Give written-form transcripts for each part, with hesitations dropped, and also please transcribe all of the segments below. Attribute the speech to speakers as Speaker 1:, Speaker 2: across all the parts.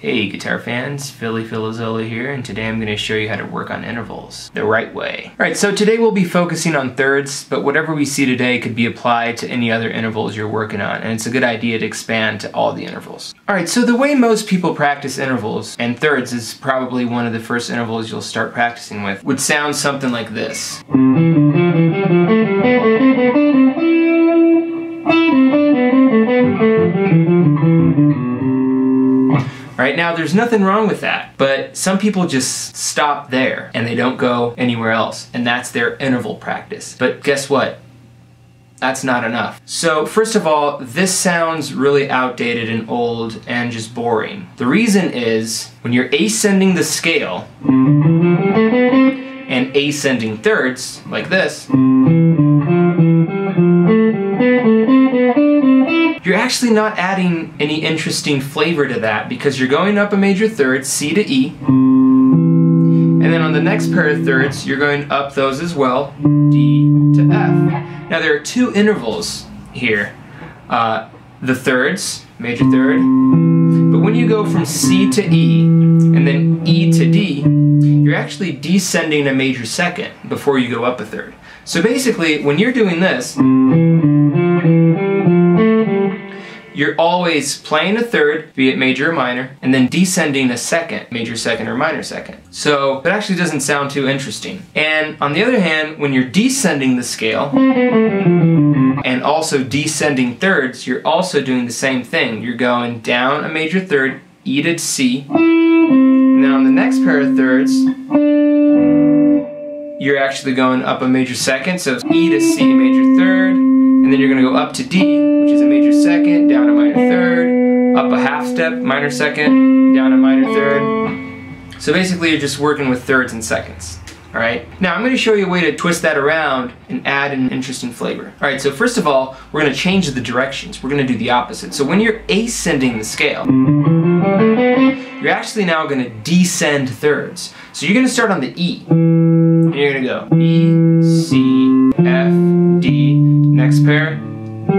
Speaker 1: Hey guitar fans, Fili Filizzola here, and today I'm going to show you how to work on intervals the right way. Alright, so today we'll be focusing on thirds, but whatever we see today could be applied to any other intervals you're working on, and it's a good idea to expand to all the intervals. Alright, so the way most people practice intervals, and thirds is probably one of the first intervals you'll start practicing with, would sound something like this. Right now, there's nothing wrong with that, but some people just stop there and they don't go anywhere else, and that's their interval practice. But guess what? That's not enough. So first of all, this sounds really outdated and old and just boring. The reason is when you're ascending the scale and ascending thirds like this, you're actually not adding any interesting flavor to that because you're going up a major third, C to E, and then on the next pair of thirds, you're going up those as well, D to F. Now there are two intervals here, the thirds, major third, but when you go from C to E and then E to D, you're actually descending a major second before you go up a third. So basically, when you're doing this, you're always playing a third, be it major or minor, and then descending a second, major second or minor second. So it actually doesn't sound too interesting. And on the other hand, when you're descending the scale and also descending thirds, you're also doing the same thing. You're going down a major third, E to C, and then on the next pair of thirds, you're actually going up a major second, so it's E to C, major third, and then you're going to go up to D, which is a major second, down a minor third, up a half step, minor second, down a minor third. So basically you're just working with thirds and seconds. Alright, now I'm going to show you a way to twist that around and add an interesting flavor. Alright, so first of all, we're going to change the directions. We're going to do the opposite. So when you're ascending the scale, you're actually now going to descend thirds. So you're going to start on the E. And you're going to go E, C, F, D, next pair,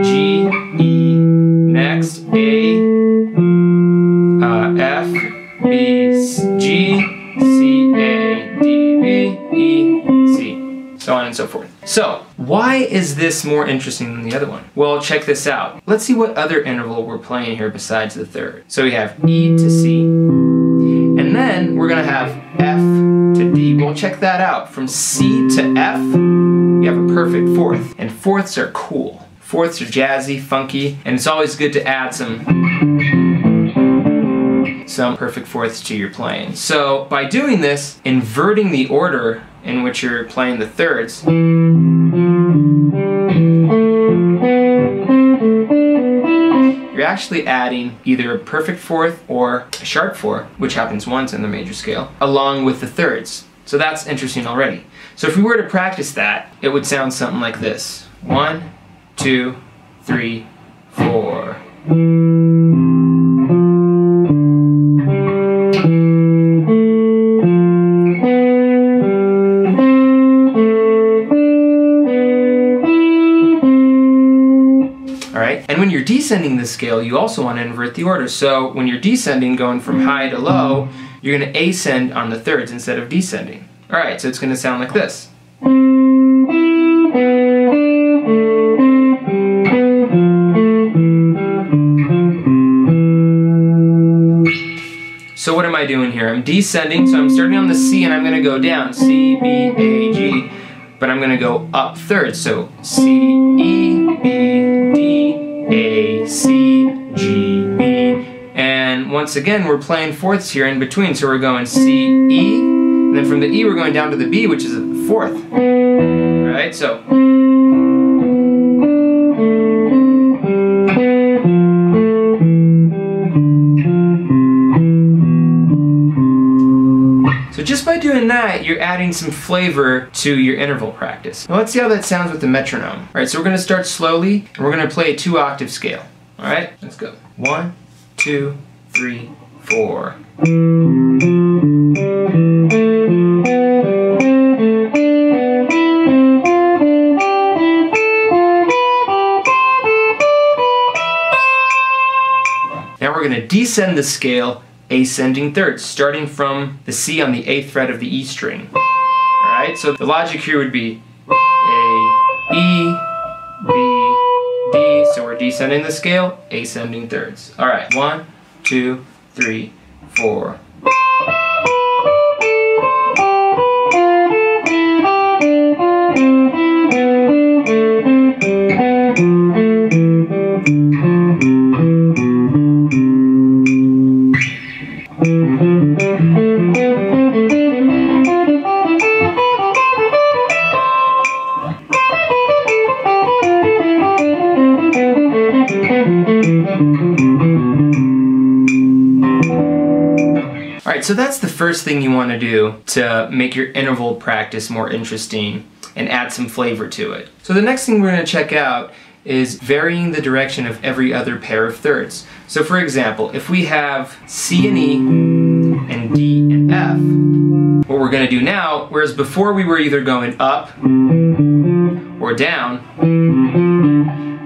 Speaker 1: G, E, next A, F, B, G, C, A, D, B, E, C, so on and so forth. So, why is this more interesting than the other one? Well, check this out. Let's see what other interval we're playing here besides the third. So we have E to C, and then we're going to have F to D. Well, check that out. From C to F, you have a perfect fourth, and fourths are cool. Fourths are jazzy, funky, and it's always good to add some perfect fourths to your playing. So by doing this, inverting the order in which you're playing the thirds, you're actually adding either a perfect fourth or a sharp four, which happens once in the major scale, along with the thirds. So that's interesting already. So if we were to practice that, it would sound something like this. 1, 2, 3, 4. Alright, and when you're descending the scale, you also want to invert the order. So when you're descending, going from high to low, you're going to ascend on the thirds instead of descending. Alright, so it's going to sound like this. So what am I doing here? I'm descending, so I'm starting on the C and I'm going to go down, C, B, A, G, but I'm going to go up thirds, so C, E, B, D, A, C, G, B, and once again we're playing fourths here in between, so we're going C, E, and then from the E we're going down to the B, which is a fourth. Alright, so doing that, you're adding some flavor to your interval practice. Now let's see how that sounds with the metronome. All right, so we're going to start slowly, and we're going to play a 2-octave scale. All right, let's go. 1, 2, 3, 4. Now we're going to descend the scale ascending thirds, starting from the C on the 8th fret of the E string. Alright, so the logic here would be A, E, B, D, so we're descending the scale, ascending thirds. Alright, 1, 2, 3, 4. Alright, so that's the first thing you want to do to make your interval practice more interesting and add some flavor to it. So the next thing we're going to check out is varying the direction of every other pair of thirds. So for example, if we have C and E and D and F, what we're going to do now, whereas before we were either going up or down,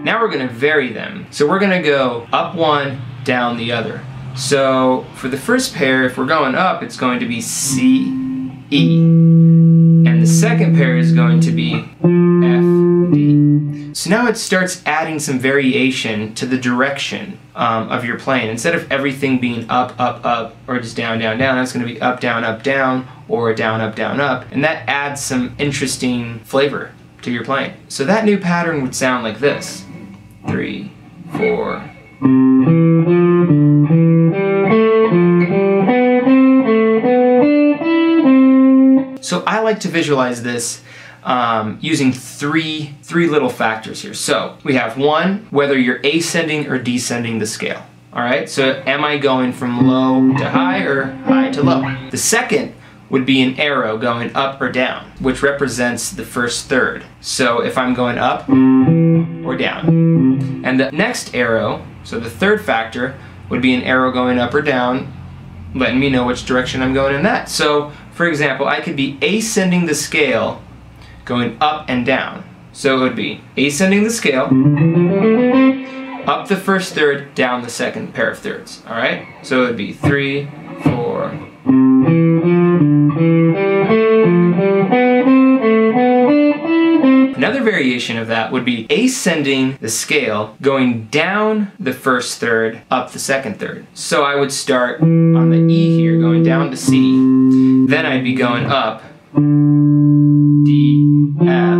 Speaker 1: now we're going to vary them. So we're going to go up one, down the other. So for the first pair, if we're going up, it's going to be C, E. And the second pair is going to be F, D. So now it starts adding some variation to the direction of your playing. Instead of everything being up, up, up, or just down, down, down, that's going to be up, down, or down, up. And that adds some interesting flavor to your playing. So that new pattern would sound like this. 3, 4. So I like to visualize this using three little factors here. So we have one, whether you're ascending or descending the scale. All right, so am I going from low to high or high to low? The second would be an arrow going up or down, which represents the first third. So if I'm going up or down. And the next arrow, so the third factor, would be an arrow going up or down, letting me know which direction I'm going in that. So for example, I could be ascending the scale going up and down. So it would be ascending the scale, up the first third, down the second pair of thirds. All right? So it would be 3, 4. Another variation of that would be ascending the scale, going down the first third, up the second third. So I would start on the E here, going down to C. Then I'd be going up, D, F.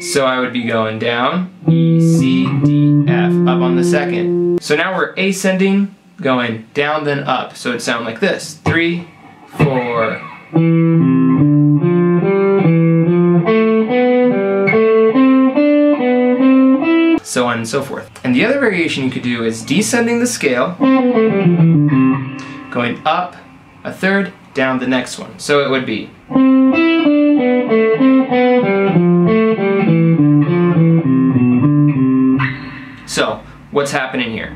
Speaker 1: So I would be going down, E, C, D, F, up on the second. So now we're ascending, going down then up. So it'd sound like this. 3, 4. So on and so forth. And the other variation you could do is descending the scale, going up a third, down the next one. So it would be. So what's happening here?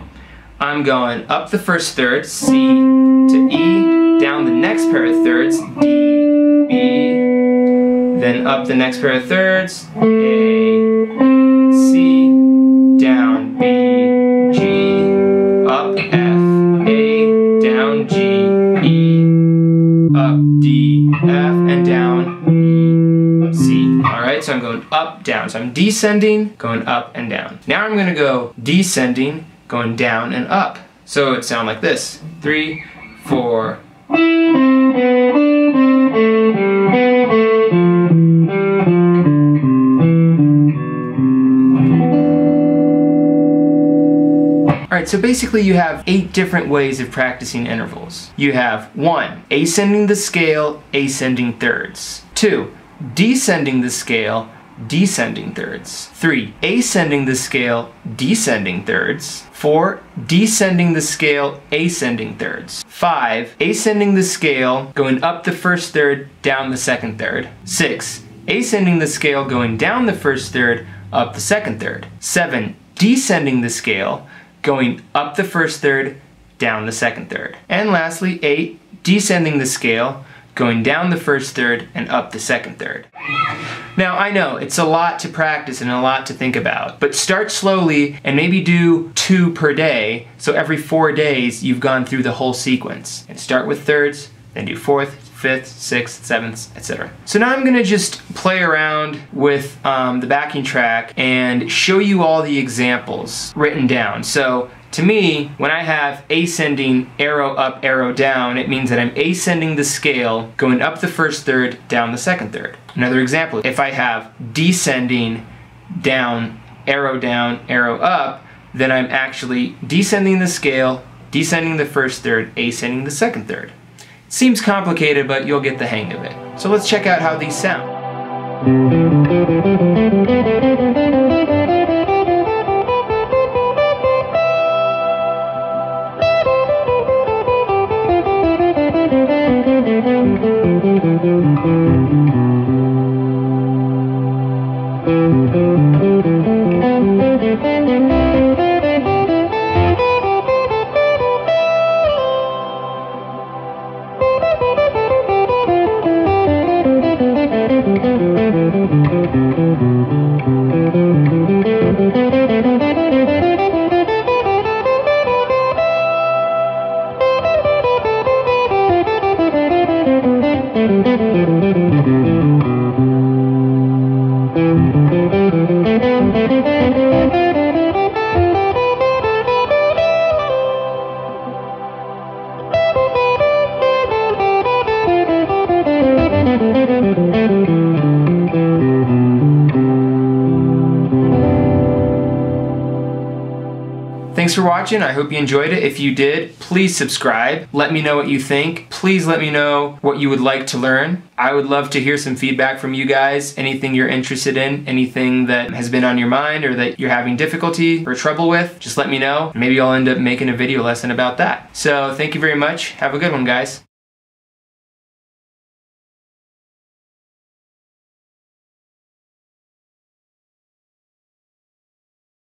Speaker 1: I'm going up the first third, C to E, down the next pair of thirds, D, B, then up the next pair of thirds, A, C, down B, G, up F, A, down G, E, up D, F, and down E, C. Alright, so I'm going up, down. So I'm descending, going up and down. Now I'm going to go descending, going down and up. So it would sound like this. 3, 4. Alright, so basically you have 8 different ways of practicing intervals. You have 1. Ascending the scale, ascending thirds. 2. Descending the scale, descending thirds. 3. Ascending the scale, descending thirds. 4. Descending the scale, ascending thirds. 5. Ascending the scale, going up the first third, down the second third. 6. Ascending the scale, going down the first third, up the second third. 7. Descending the scale, going up the first third, down the second third. And lastly, 8. Descending the scale, going down the first third and up the second third. Now I know it's a lot to practice and a lot to think about, but start slowly and maybe do 2 per day, so every 4 days you've gone through the whole sequence. And start with thirds, then do 4th, 5th, 6th, 7th, etc. So now I'm gonna just play around with the backing track and show you all the examples written down. So to me, when I have ascending, arrow up, arrow down, it means that I'm ascending the scale, going up the first third, down the second third. Another example, if I have descending, down, arrow up, then I'm actually descending the scale, descending the first third, ascending the second third. It seems complicated, but you'll get the hang of it. So let's check out how these sound. Thanks for watching. I hope you enjoyed it. If you did, please subscribe. Let me know what you think. Please let me know what you would like to learn. I would love to hear some feedback from you guys. Anything you're interested in, anything that has been on your mind or that you're having difficulty or trouble with, just let me know. Maybe I'll end up making a video lesson about that. So thank you very much. Have a good one, guys.